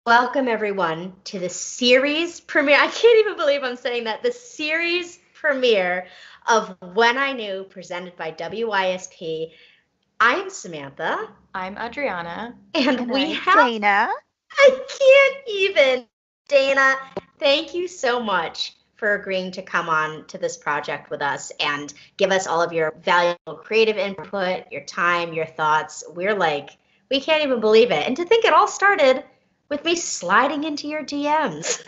Welcome everyone to the series premiere. I can't even believe I'm saying that. The series premiere of When I Knew, presented by WISP. I'm Samantha. I'm Addriana. And we I'm have, Dana. I can't even, Dana, thank you so much for agreeing to come on to this project with us and give us all of your valuable creative input, your time, your thoughts. We can't even believe it. And to think it all started with me sliding into your DMs.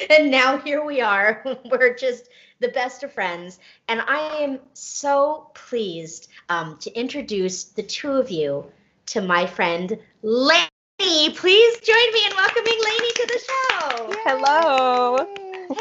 And now here we are. We're just the best of friends. And I am so pleased to introduce the two of you to my friend Lainey. Please join me in welcoming Lainey to the show. Yay! Hello.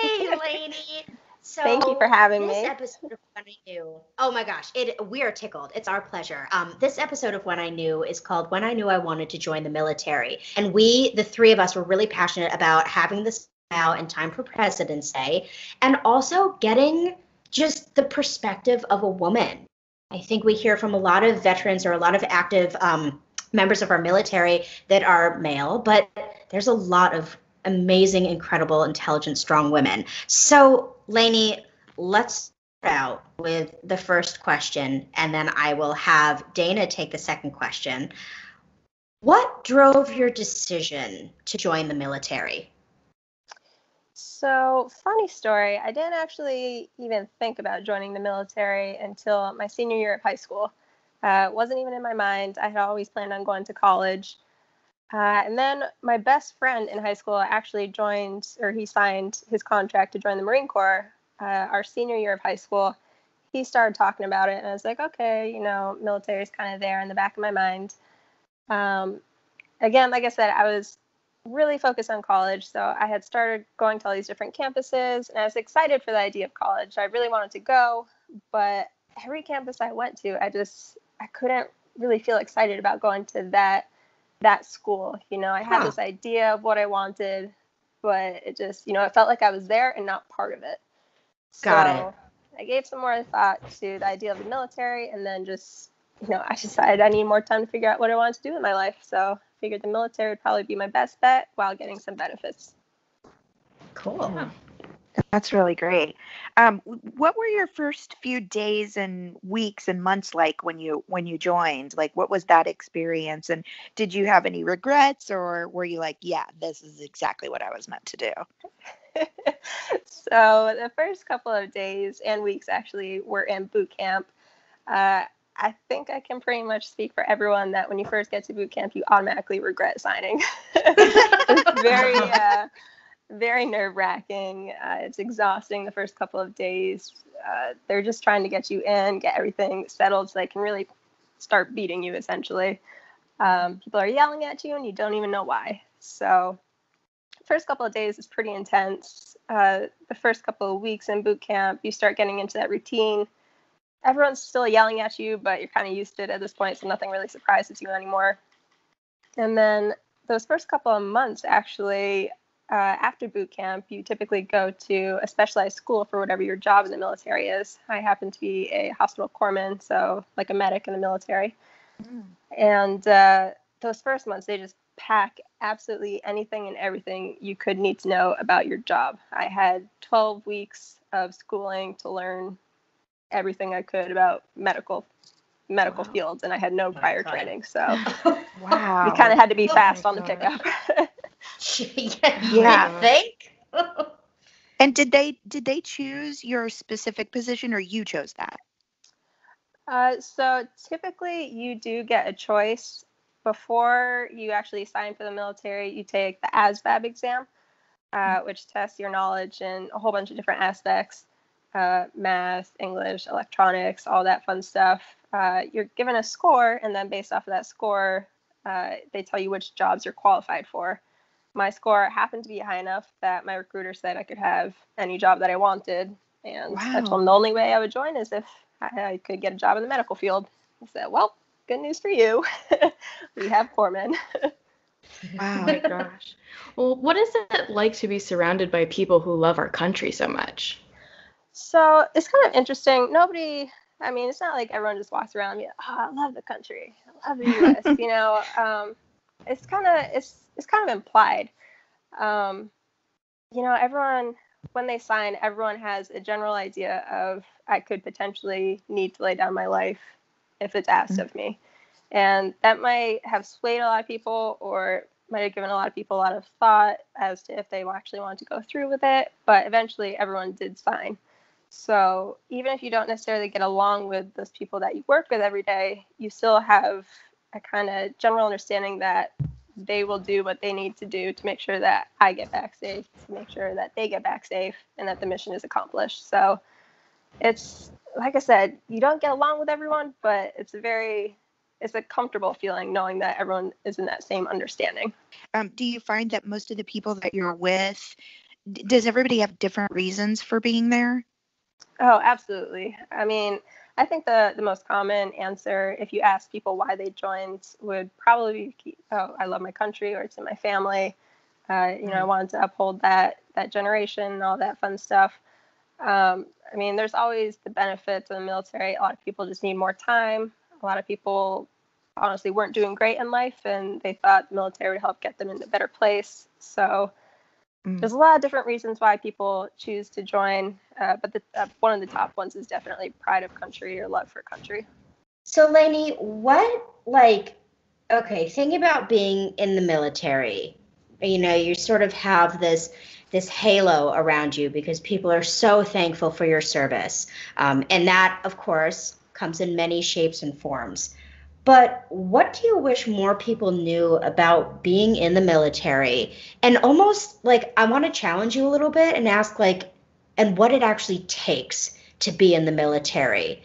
Hey, Lainey. So Thank you for having this me. episode of When I Knew, oh my gosh, we are tickled. It's our pleasure. This episode of When I Knew is called When I Knew I Wanted to Join the Military. And we, the three of us, were really passionate about having this now in time for President's Day and also getting just the perspective of a woman. I think we hear from a lot of veterans or a lot of active members of our military that are male, but there's a lot of amazing, incredible, intelligent, strong women. So, Lainey, let's start out with the first question, and then I will have Dana take the second question. What drove your decision to join the military? So, funny story. I didn't actually even think about joining the military until my senior year of high school. It wasn't even in my mind. I had always planned on going to college. And then my best friend in high school actually he signed his contract to join the Marine Corps our senior year of high school. He started talking about it, and I was like, okay, military is kind of there in the back of my mind. Again, like I said, I was really focused on college, so I had started going to all these different campuses, and I was excited for the idea of college. I really wanted to go, but every campus I went to, I couldn't really feel excited about going to that school. I had this idea of what I wanted, but it just, it felt like I was there and not part of it. Got it. I gave some more thought to the idea of the military, and then just, I decided I need more time to figure out what I wanted to do in my life. So I figured the military would probably be my best bet while getting some benefits. Cool. Yeah. That's really great. What were your first few days and weeks and months like when you joined? Like, what was that experience? And did you have any regrets, or were you like, yeah, this is exactly what I was meant to do? So the first couple of days and weeks actually were in boot camp. I think I can pretty much speak for everyone that when you first get to boot camp, you automatically regret signing. It's very nerve-wracking. It's exhausting the first couple of days. They're just trying to get you in, get everything settled so they can really start beating you, essentially. People are yelling at you and you don't even know why. So first couple of days is pretty intense. The first couple of weeks in boot camp, you start getting into that routine. Everyone's still yelling at you, but you're kind of used to it at this point, so nothing really surprises you anymore. And then those first couple of months, actually, after boot camp, you typically go to a specialized school for whatever your job in the military is. I happen to be a hospital corpsman, so like a medic in the military. And those first months, they just pack absolutely anything and everything you could need to know about your job. I had 12 weeks of schooling to learn everything I could about medical fields, and I had no prior training, so Wow. you kind of had to be fast on the pickup. Yeah. I think. And did they choose your specific position, or you chose that? So typically you do get a choice. Before you actually sign for the military, you take the ASVAB exam, which tests your knowledge in a whole bunch of different aspects, math, English, electronics, all that fun stuff. You're given a score, and then based off of that score, they tell you which jobs you're qualified for. My score happened to be high enough that my recruiter said I could have any job that I wanted, and I told him the only way I would join is if I could get a job in the medical field. He said, well, good news for you. We have corpsmen. Wow. Oh my gosh. Well, what is it like to be surrounded by people who love our country so much? So it's kind of interesting. It's not like everyone just walks around and be like, oh, I love the country. I love the U.S. it's kind of implied. Everyone, when they sign, everyone has a general idea of, I could potentially need to lay down my life if it's asked of me. And that might have swayed a lot of people, or might have given a lot of people a lot of thought as to if they actually wanted to go through with it. But eventually everyone did sign. So even if you don't necessarily get along with those people that you work with every day, you still have a kind of general understanding that they will do what they need to do to make sure that I get back safe, to make sure that they get back safe, and that the mission is accomplished. So it's, like I said, you don't get along with everyone, but it's a comfortable feeling knowing that everyone is in that same understanding. Do you find that most of the people that you're with, does everybody have different reasons for being there? Oh, absolutely. I mean, I think the most common answer, if you ask people why they joined, would probably be, oh, I love my country, or it's in my family. I wanted to uphold that generation and all that fun stuff. I mean, there's always the benefits of the military. A lot of people just need more time. A lot of people honestly weren't doing great in life, and they thought the military would help get them in a better place. So there's a lot of different reasons why people choose to join, but one of the top ones is definitely pride of country or love for country. So, Lainey, think about being in the military. You sort of have this halo around you because people are so thankful for your service. And that, of course, comes in many shapes and forms. But what do you wish more people knew about being in the military? And almost I want to challenge you a little bit and ask and what it actually takes to be in the military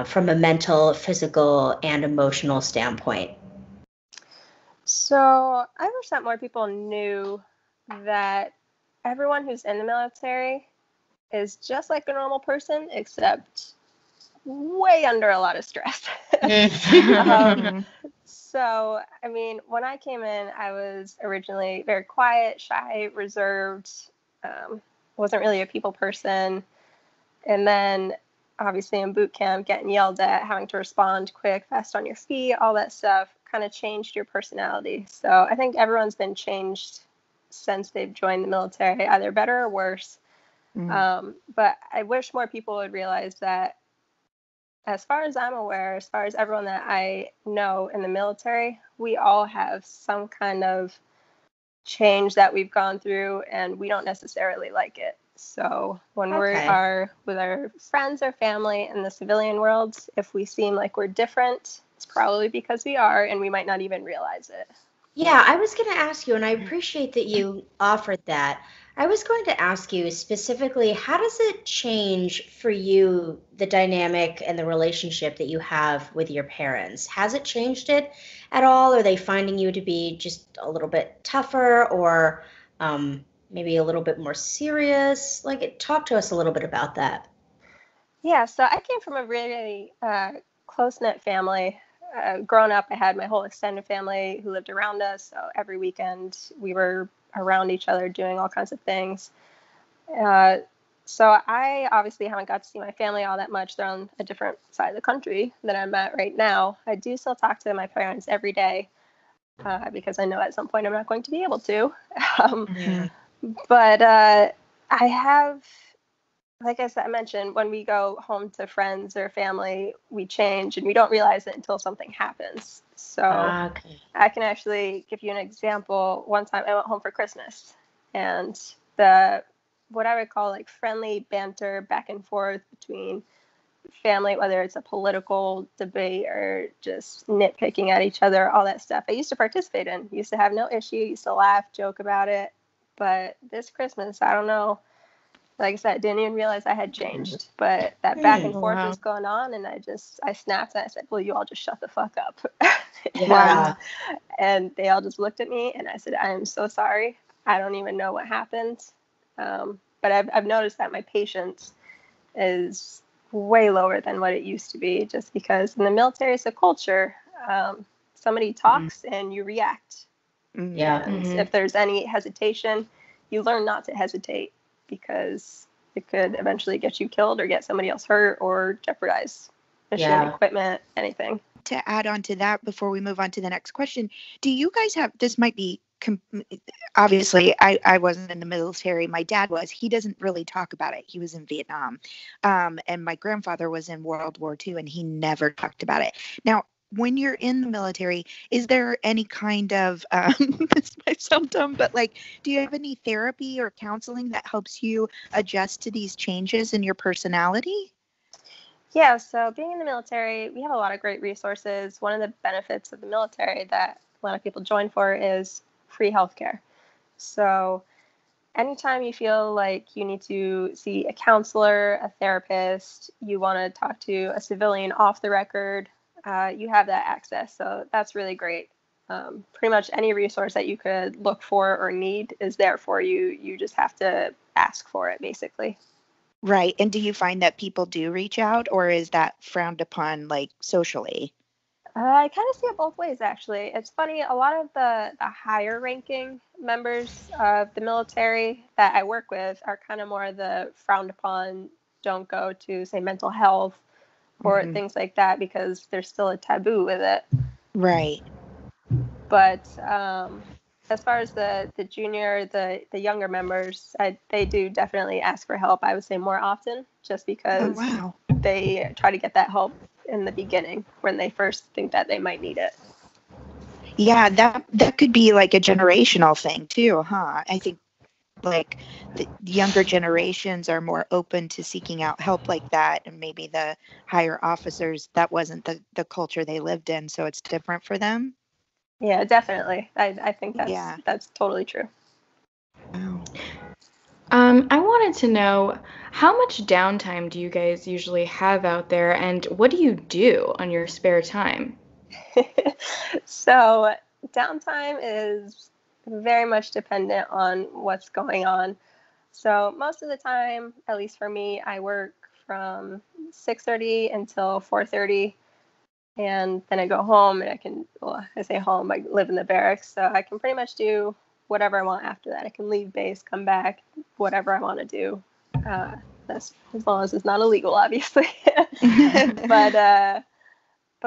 from a mental, physical, and emotional standpoint. So I wish that more people knew that everyone who's in the military is just like a normal person, except way under a lot of stress. So, I mean, when I came in, I was originally very quiet, shy, reserved, wasn't really a people person. And then obviously in boot camp, getting yelled at, having to respond quick, fast on your feet, all that stuff kind of changed your personality. So I think everyone's been changed since they've joined the military, either better or worse. But I wish more people would realize that, as far as I'm aware, as far as everyone that I know in the military, we all have some kind of change that we've gone through, and we don't necessarily like it. So when we are with our friends or family in the civilian world, if we seem like we're different, it's probably because we are, and we might not even realize it. Yeah, I was going to ask you, and I appreciate that you offered that. I was going to ask you specifically, how does it change for you, the dynamic and the relationship that you have with your parents? Has it changed it at all? Are they finding you to be just a little bit tougher, or maybe a little bit more serious? Talk to us a little bit about that. Yeah, so I came from a really close-knit family. Growing up, I had my whole extended family who lived around us. So every weekend we were around each other doing all kinds of things. So I obviously haven't got to see my family all that much. They're on a different side of the country than I'm at right now. I do still talk to my parents every day because I know at some point I'm not going to be able to. But I have, like I mentioned, when we go home to friends or family, we change, and we don't realize it until something happens. So I can actually give you an example. One time I went home for Christmas, and what I would call friendly banter back and forth between family, whether it's a political debate or just nitpicking at each other, all that stuff, I used to participate in. Used to have no issue, used to laugh, joke about it. But this Christmas, I don't know. Like I said, I didn't even realize I had changed, but that back and forth was going on, and I snapped and I said, well, you all just shut the fuck up. And they all just looked at me, and I said, I am so sorry. I don't even know what happened. But I've noticed that my patience is way lower than what it used to be, just because in the military it's a culture. Somebody talks and you react. And if there's any hesitation, you learn not to hesitate, because it could eventually get you killed or get somebody else hurt or jeopardize mission, equipment, anything. to add on to that before we move on to the next question, do you guys have, this might be, obviously I wasn't in the military. My dad was. He doesn't really talk about it. He was in Vietnam. And my grandfather was in World War II, and he never talked about it. Now, when you're in the military, is there any kind of, this might sound dumb, but like, do you have any therapy or counseling that helps you adjust to these changes in your personality? Yeah, so being in the military, we have a lot of great resources. One of the benefits of the military that a lot of people join for is free healthcare. So anytime you feel like you need to see a counselor, a therapist, you want to talk to a civilian off the record, you have that access. So that's really great. Pretty much any resource that you could look for or need is there for you. You just have to ask for it, basically. Right. And do you find that people do reach out, or is that frowned upon, like, socially? I kind of see it both ways, actually. It's funny, a lot of the higher ranking members of the military that I work with are kind of more the frowned upon, don't go to, say, mental health or things like that, because there's still a taboo with it. Right. But as far as the junior, the younger members, they do definitely ask for help, I would say more often, just because they try to get that help in the beginning when they first think that they might need it. Yeah, that could be like a generational thing too, huh? I think like the younger generations are more open to seeking out help like that, and maybe the higher officers, that wasn't the culture they lived in, so it's different for them. Yeah, definitely. I think that's totally true. Wow. I wanted to know, how much downtime do you guys usually have out there, and what do you do on your spare time? So downtime is very much dependent on what's going on. So most of the time, at least for me, I work from 6:30 until 4:30. And then I go home, and I say home, I live in the barracks, so I can pretty much do whatever I want after that. I can leave base, come back, whatever I want to do. That's as long as it's not illegal, obviously. But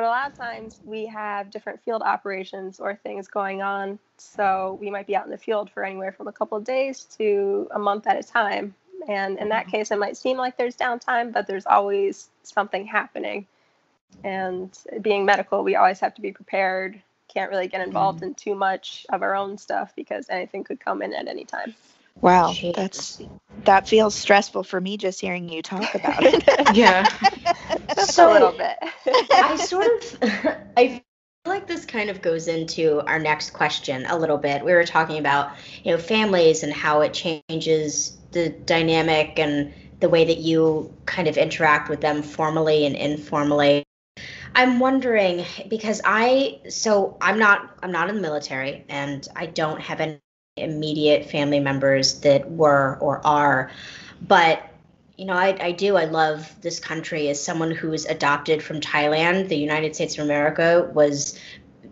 a lot of times we have different field operations or things going on, so we might be out in the field for anywhere from a couple of days to a month at a time. And in that case, it might seem like there's downtime, but there's always something happening. And being medical, we always have to be prepared. Can't really get involved in too much of our own stuff because anything could come in at any time. Wow, that feels stressful for me just hearing you talk about it. Yeah. Just a little bit. I feel like this kind of goes into our next question a little bit. We were talking about, families and how it changes the dynamic and the way that you kind of interact with them formally and informally. I'm wondering, because I'm not in the military, and I don't have any immediate family members that were or are, but I love this country. As someone who was adopted from Thailand, the United States of America was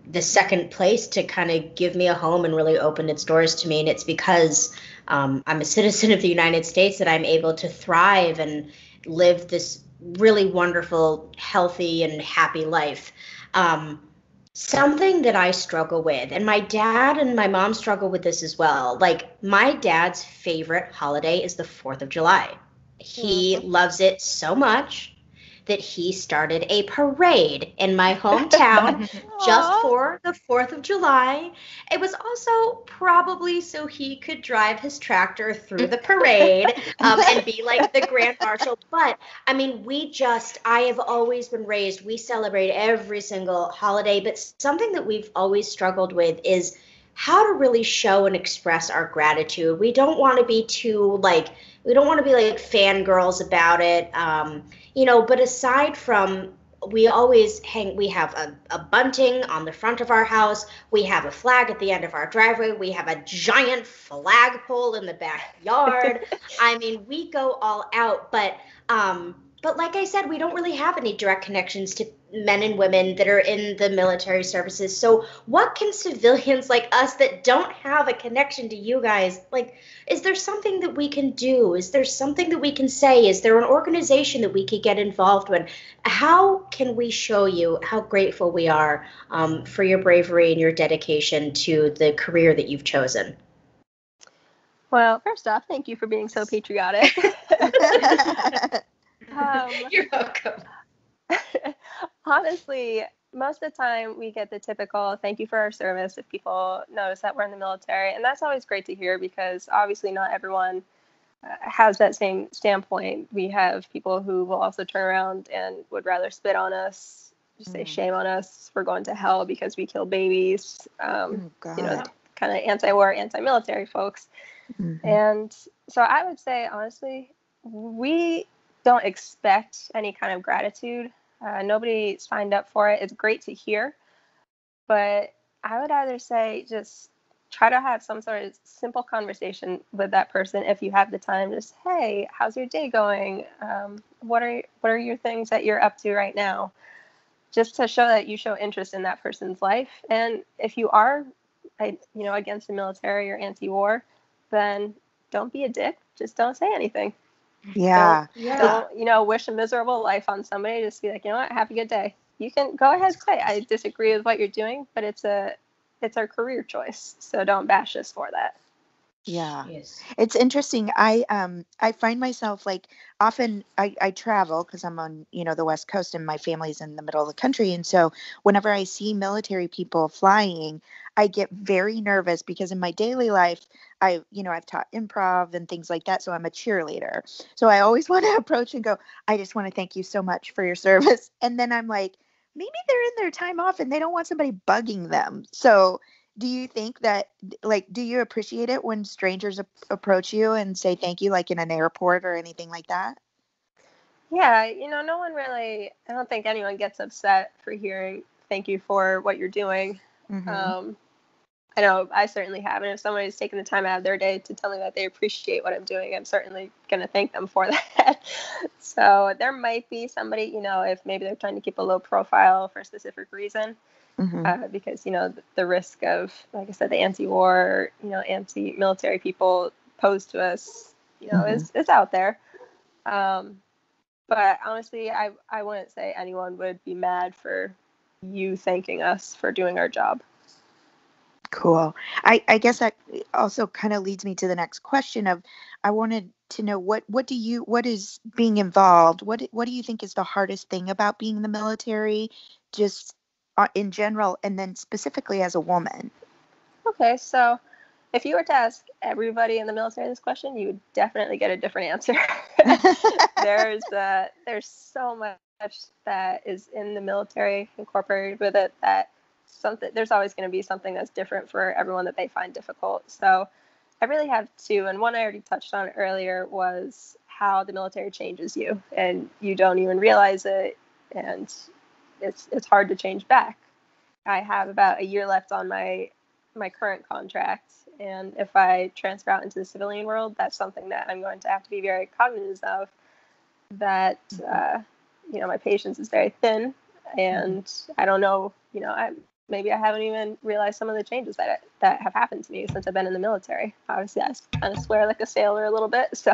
the second place to kind of give me a home and really open its doors to me. And it's because I'm a citizen of the United States that I'm able to thrive and live this really wonderful, healthy, and happy life. Something that I struggle with, and my dad and my mom struggle with this as well. Like, my dad's favorite holiday is the 4th of July. He loves it so much that he started a parade in my hometown just for the 4th of July. It was also probably so he could drive his tractor through the parade and be like the grand marshal. But I mean, I have always been raised, we celebrate every single holiday, but something that we've always struggled with is how to really show and express our gratitude. We don't want to be like fangirls about it. But aside from, we have a bunting on the front of our house. We have a flag at the end of our driveway. We have a giant flagpole in the backyard. I mean, we go all out, but But like I said, we don't really have any direct connections to men and women that are in the military services. So what can civilians like us that don't have a connection to you guys, like, is there something that we can do? Is there something that we can say? Is there an organization that we could get involved with? How can we show you how grateful we are for your bravery and your dedication to the career that you've chosen? Well, first off, thank you for being so patriotic. You're welcome. Honestly, most of the time we get the typical thank you for our service if people notice that we're in the military. And that's always great to hear because obviously not everyone has that same standpoint. We have people who will also turn around and would rather spit on us, just say shame on us, we're going to hell because we kill babies. You know, kind of anti-war, anti-military folks. Mm-hmm. And so I would say, honestly, we don't expect any kind of gratitude. Nobody signed up for it. It's great to hear. But I would either say just try to have some sort of simple conversation with that person if you have the time. Just, hey, how's your day going? What are your things that you're up to right now? Just to show that you show interest in that person's life. And if you are, against the military or anti-war, then don't be a dick. Just don't say anything. Yeah. Don't, wish a miserable life on somebody. Just be like, you know what, have a good day. You can go ahead and say, I disagree with what you're doing, but it's our career choice. So don't bash us for that. Yeah. Yes. It's interesting. I find myself like often I travel because I'm on, the West Coast and my family's in the middle of the country. And so whenever I see military people flying, I get very nervous because in my daily life, I've taught improv and things like that. So I'm a cheerleader. So I always want to approach and go, I just want to thank you so much for your service. And then I'm like, maybe they're in their time off and they don't want somebody bugging them. So do you think that, do you appreciate it when strangers approach you and say thank you, like in an airport or anything like that? Yeah, no one really, I don't think anyone gets upset for hearing thank you for what you're doing. Mm-hmm. I know I certainly have. And if somebody's taken the time out of their day to tell me that they appreciate what I'm doing, I'm certainly going to thank them for that. So there might be somebody, if maybe they're trying to keep a low profile for a specific reason. Mm-hmm. Because, the risk of, like I said, the anti-war, anti-military people posed to us, mm-hmm. is out there. But honestly, I wouldn't say anyone would be mad for you thanking us for doing our job. Cool. I guess that also kind of leads me to the next question of, I wanted to know what is being involved? What do you think is the hardest thing about being in the military, just in general, and then specifically as a woman? Okay, so if you were to ask everybody in the military this question, you would definitely get a different answer. There's so much that is in the military incorporated with it that there's always going to be something that's different for everyone that they find difficult. So I really have two, and one I already touched on earlier was how the military changes you, and you don't even realize it, and it's hard to change back. I have about a year left on my current contract, and if I transfer out into the civilian world, that's something that I'm going to have to be very cognizant of, that my patience is very thin, and I don't know, maybe I haven't even realized some of the changes that have happened to me since I've been in the military. Obviously, I kind of swear like a sailor a little bit. So,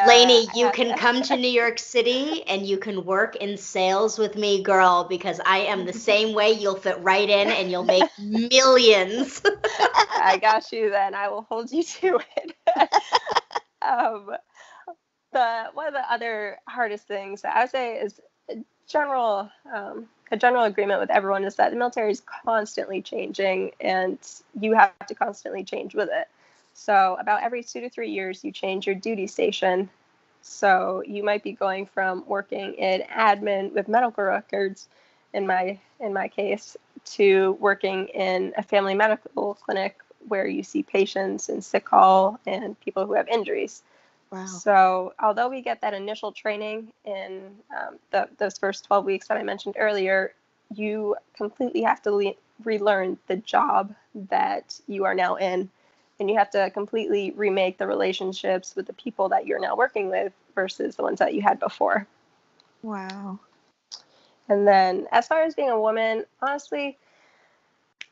Lainey, you can come to New York City and you can work in sales with me, girl, because I am the same way. You'll fit right in and you'll make millions. I got you then. I will hold you to it. One of the other hardest things that I would say is a general agreement with everyone is that the military is constantly changing and you have to constantly change with it. So about every 2 to 3 years, you change your duty station. So you might be going from working in admin with medical records, in my case, to working in a family medical clinic where you see patients in sick call and people who have injuries. Wow. So although we get that initial training in those first 12 weeks that I mentioned earlier, you completely have to relearn the job that you are now in. And you have to completely remake the relationships with the people that you're now working with versus the ones that you had before. Wow. And then as far as being a woman, honestly,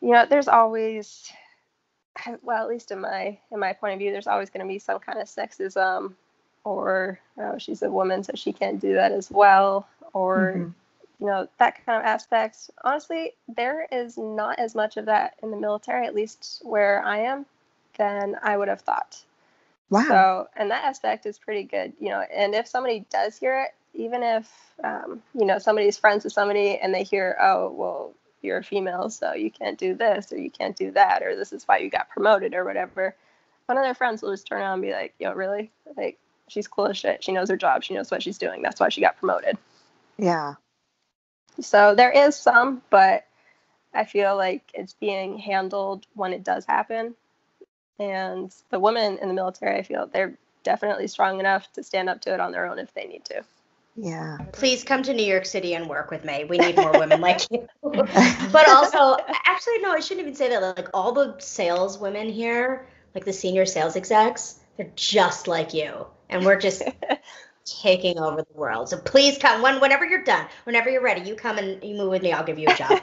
there's always, well, at least in my point of view, there's always going to be some kind of sexism, or she's a woman, so she can't do that as well, or that kind of aspect. Honestly, there is not as much of that in the military, at least where I am, than I would have thought. Wow. So, and that aspect is pretty good, and if somebody does hear it, even if, somebody's friends with somebody and they hear, oh, well, you're a female, so you can't do this, or you can't do that, or this is why you got promoted, or whatever, one of their friends will just turn around and be like, really? Like, she's cool as shit. She knows her job. She knows what she's doing. That's why she got promoted. Yeah. So there is some, but I feel like it's being handled when it does happen. And the women in the military, I feel they're definitely strong enough to stand up to it on their own if they need to. Yeah. Please come to New York City and work with me. We need more women like you. But also, actually, no, I shouldn't even say that. Like, all the sales women here, like the senior sales execs, they're just like you. And we're just taking over the world. So please come whenever you're done, whenever you're ready, you come and you move with me. I'll give you a job.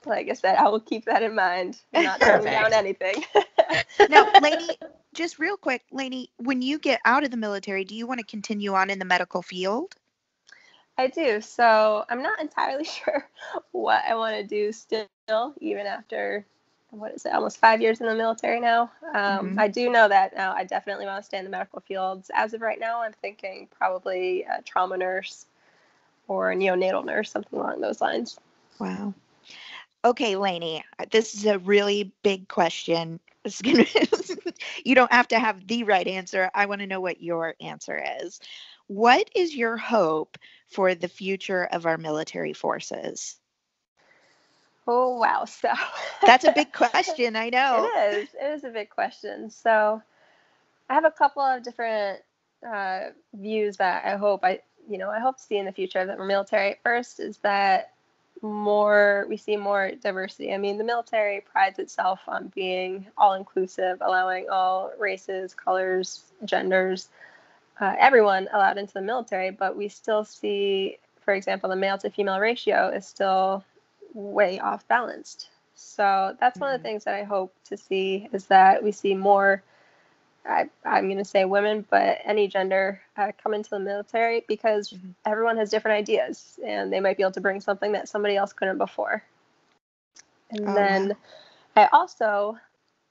Like I said, I will keep that in mind. I'm not turning down anything. Now, Lainey, just real quick, Lainey, when you get out of the military, do you want to continue on in the medical field? I do. So I'm not entirely sure what I want to do still, even after, almost 5 years in the military now. I do know that now I definitely want to stay in the medical fields. As of right now, I'm thinking probably a trauma nurse or a neonatal nurse, something along those lines. Wow. Okay, Lainey, this is a really big question. You don't have to have the right answer. I want to know what your answer is. What is your hope for the future of our military forces? Oh, wow. So that's a big question, I know. It is a big question. So I have a couple of different views that I hope to see in the future of the military. First is that we see more diversity. I mean, the military prides itself on being all-inclusive, allowing all races, colors, genders, everyone allowed into the military, but we still see, for example, the male to female ratio is still way off balanced. So that's one of the things that I hope to see, is that we see more, I'm going to say women, but any gender come into the military, because everyone has different ideas and they might be able to bring something that somebody else couldn't before. And then I also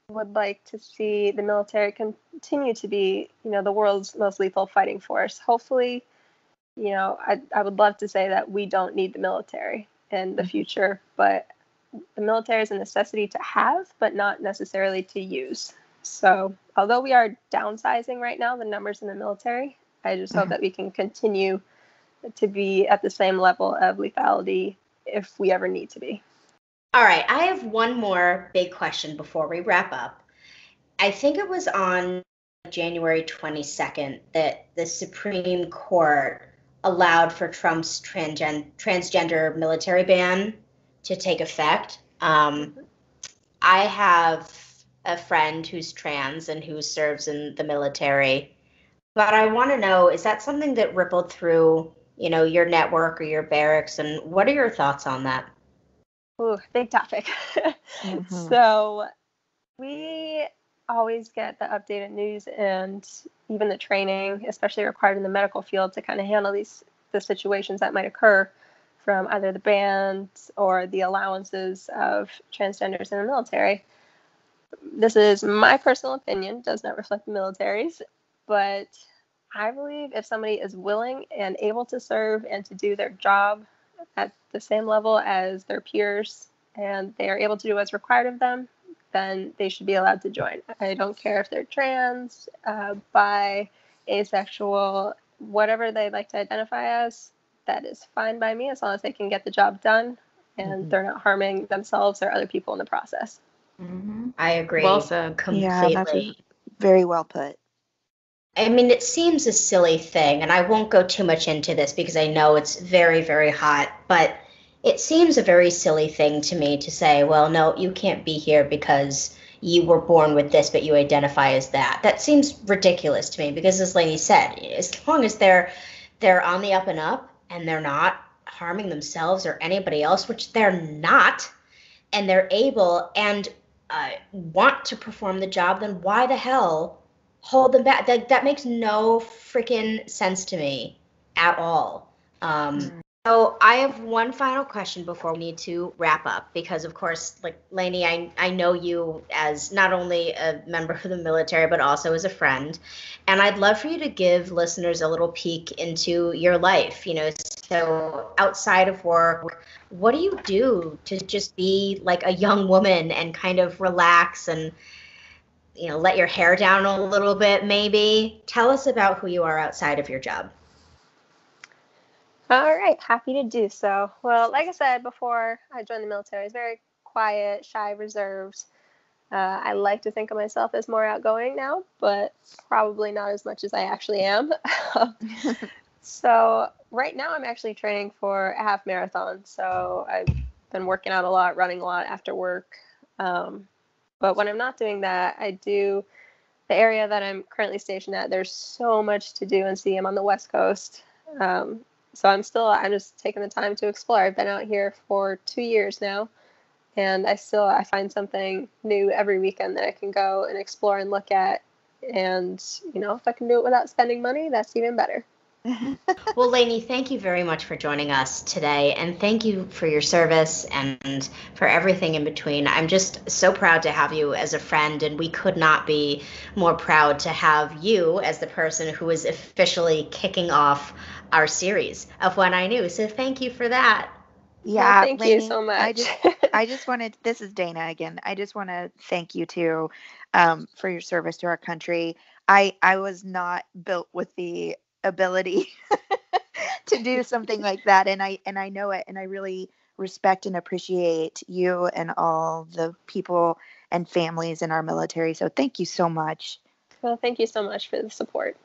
would like to see the military continue to be, the world's most lethal fighting force. Hopefully, I would love to say that we don't need the military in the future, but the military is a necessity to have, but not necessarily to use. So although we are downsizing right now, the numbers in the military, I just hope that we can continue to be at the same level of lethality if we ever need to be. All right, I have one more big question before we wrap up. I think it was on January 22nd that the Supreme Court allowed for Trump's transgender military ban to take effect. I have a friend who's trans and who serves in the military, but I want to know, is that something that rippled through, your network or your barracks, and what are your thoughts on that? Ooh, big topic. So we always get the updated news and even the training, especially required in the medical field, to kind of handle the situations that might occur from either the bans or the allowances of transgenders in the military. This is my personal opinion, does not reflect the military's, but I believe if somebody is willing and able to serve and to do their job at the same level as their peers, and they are able to do what's required of them, then they should be allowed to join. I don't care if they're trans, bi, asexual, whatever they'd like to identify as, that is fine by me, as long as they can get the job done and they're not harming themselves or other people in the process. I agree. Well said. Completely. Yeah, that's very well put. I mean, it seems a silly thing, and I won't go too much into this because I know it's very, very hot, but it seems a very silly thing to me to say, well, no, you can't be here because you were born with this, but you identify as that. That seems ridiculous to me because, as Lainey said, as long as they're on the up and up and they're not harming themselves or anybody else, which they're not, and they're able and want to perform the job, then why the hell hold them back? That makes no freaking sense to me at all. So I have one final question before we need to wrap up, because of course, like Lainey, I know you as not only a member of the military, but also as a friend. And I'd love for you to give listeners a little peek into your life, so outside of work, what do you do to just be like a young woman and kind of relax and, let your hair down a little bit, maybe? Tell us about who you are outside of your job. All right, happy to do so. Well, like I said before I joined the military, I was very quiet, shy, reserved. I like to think of myself as more outgoing now, but probably not as much as I actually am. So right now I'm actually training for a half marathon. So I've been working out a lot, running a lot after work. But when I'm not doing that, I do the area that I'm currently stationed at. There's so much to do and see. I'm on the West Coast. So I'm just taking the time to explore. I've been out here for 2 years now, and I find something new every weekend that I can go and explore and look at. And, if I can do it without spending money, that's even better. Well, Lainey, thank you very much for joining us today, and thank you for your service and for everything in between. I'm just so proud to have you as a friend, and we could not be more proud to have you as the person who is officially kicking off our series of When I Knew. So thank you for that. Yeah, well, thank Lainey, you so much. I just wanted, this is Dana again. I just want to thank you too, for your service to our country. I was not built with the ability to do something like that, and I know it, and I really respect and appreciate you and all the people and families in our military. So thank you so much. Well, thank you so much for the support.